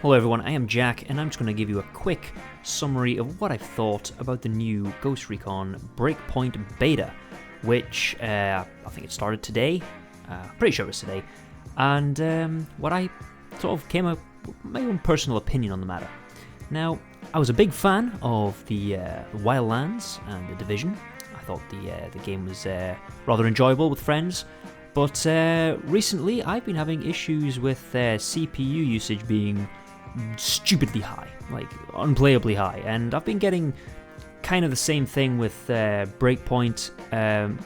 Hello everyone, I am Jack, and I'm just going to give you a quick summary of what I've thought about the new Ghost Recon BreakPoint beta, which I think it started today, pretty sure it was today, and what I sort of came up with my own personal opinion on the matter. Now, I was a big fan of the Wildlands and the Division. I thought the game was rather enjoyable with friends. But recently, I've been having issues with CPU usage being stupidly high, like unplayably high, and I've been getting kind of the same thing with Breakpoint.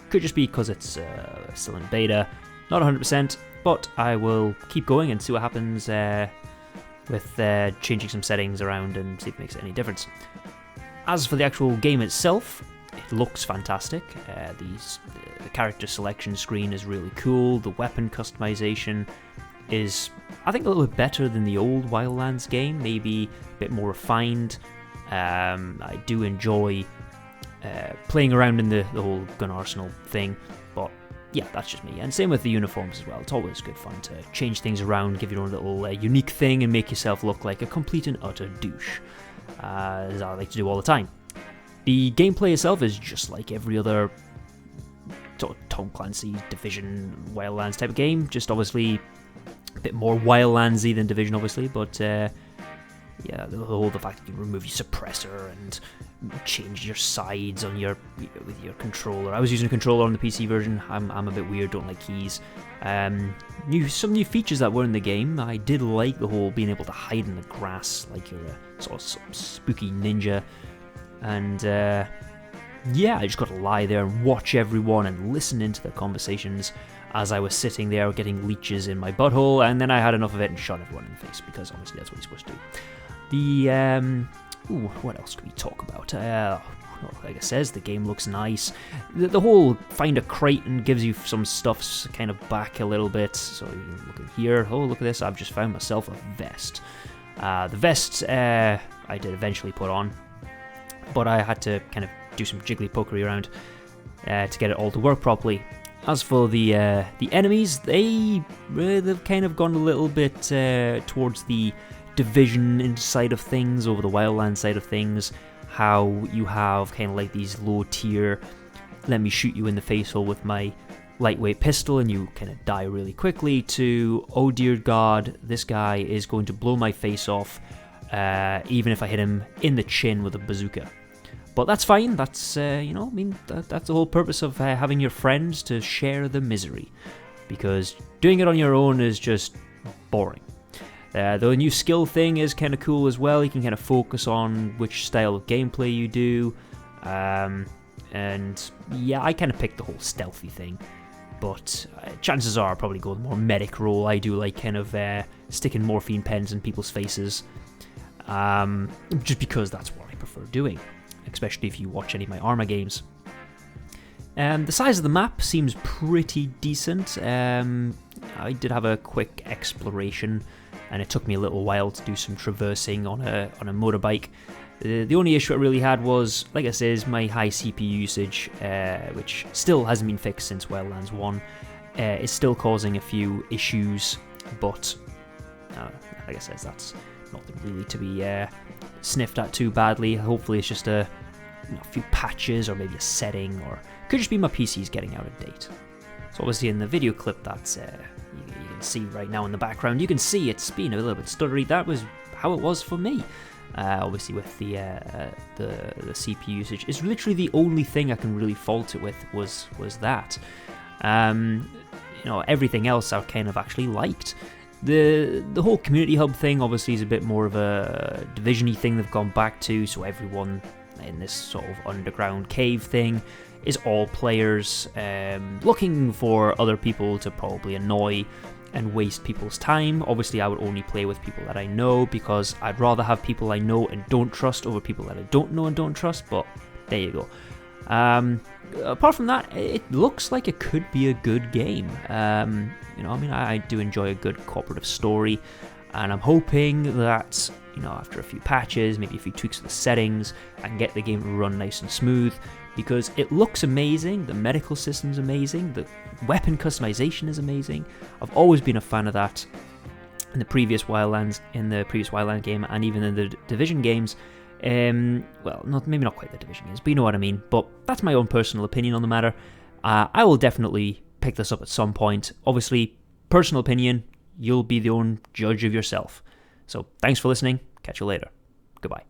Could just be because it's still in beta, not 100%, but I will keep going and see what happens with changing some settings around and see if it makes any difference. As for the actual game itself, it looks fantastic. The character selection screen is really cool. The weapon customization is, I think, a little bit better than the old Wildlands game, maybe a bit more refined. I do enjoy playing around in the whole gun arsenal thing, but yeah, that's just me. And same with the uniforms as well. It's always good fun to change things around, give your own little unique thing, and make yourself look like a complete and utter douche, as I like to do all the time. The gameplay itself is just like every other sort of Tom Clancy, Division, Wildlands type of game, just obviously a bit more Wildlandsy than Division, obviously, but yeah, the fact that you can remove your suppressor and change your sides on with your controller. I was using a controller on the PC version. I'm a bit weird, don't like keys. Some new features that were in the game. I did like the whole being able to hide in the grass like you're a sort of spooky ninja. And yeah, I just got to lie there and watch everyone and listen into their conversations as I was sitting there getting leeches in my butthole, and then I had enough of it and shot everyone in the face, because obviously that's what you're supposed to do. What else can we talk about? Like I says, the game looks nice. The whole find a crate and gives you some stuffs kind of back a little bit. So you can look in here. Oh, look at this! I've just found myself a vest. The vest I did eventually put on, but I had to kind of do some jiggly pokery around to get it all to work properly. As for the enemies, they've kind of gone a little bit towards the Division side of things over the Wildlands side of things. How you have kind of like these low tier, let me shoot you in the face hole with my lightweight pistol and you kind of die really quickly, to, oh dear God, this guy is going to blow my face off even if I hit him in the chin with a bazooka. But that's fine. That's that's the whole purpose of having your friends, to share the misery, because doing it on your own is just boring. The new skill thing is kind of cool as well. You can kind of focus on which style of gameplay you do, and yeah, I kind of picked the whole stealthy thing, but chances are I'll probably go the more medic role. I do like kind of sticking morphine pens in people's faces, just because that's what I prefer doing, especially if you watch any of my Arma games. The size of the map seems pretty decent. I did have a quick exploration, and it took me a little while to do some traversing on a motorbike. The only issue I really had was, like I said, my high CPU usage, which still hasn't been fixed since Wildlands 1. It's still causing a few issues, but like I said, that's nothing really to be sniffed at too badly. Hopefully it's just a few patches, or maybe a setting, or it could just be my PC's getting out of date. So obviously in the video clip that's you can see right now in the background, you can see it's been a little bit stuttery. That was how it was for me. Obviously with the CPU usage, it's literally the only thing I can really fault it with was that. Everything else I kind of actually liked. The whole community hub thing obviously is a bit more of a Division-y thing they've gone back to, so everyone in this sort of underground cave thing is all players looking for other people to probably annoy and waste people's time. Obviously I would only play with people that I know, because I'd rather have people I know and don't trust over people that I don't know and don't trust, but there you go. Apart from that, it looks like it could be a good game. I do enjoy a good cooperative story, and I'm hoping that, after a few patches, maybe a few tweaks to the settings, I can get the game to run nice and smooth, because it looks amazing, the medical system's amazing, the weapon customization is amazing. I've always been a fan of that, in the previous Wildland game, and even in the Division games. Well, maybe not quite the Division games, but you know what I mean. But that's my own personal opinion on the matter. I will definitely pick this up at some point. Obviously, personal opinion, you'll be the own judge of yourself. So thanks for listening. Catch you later. Goodbye.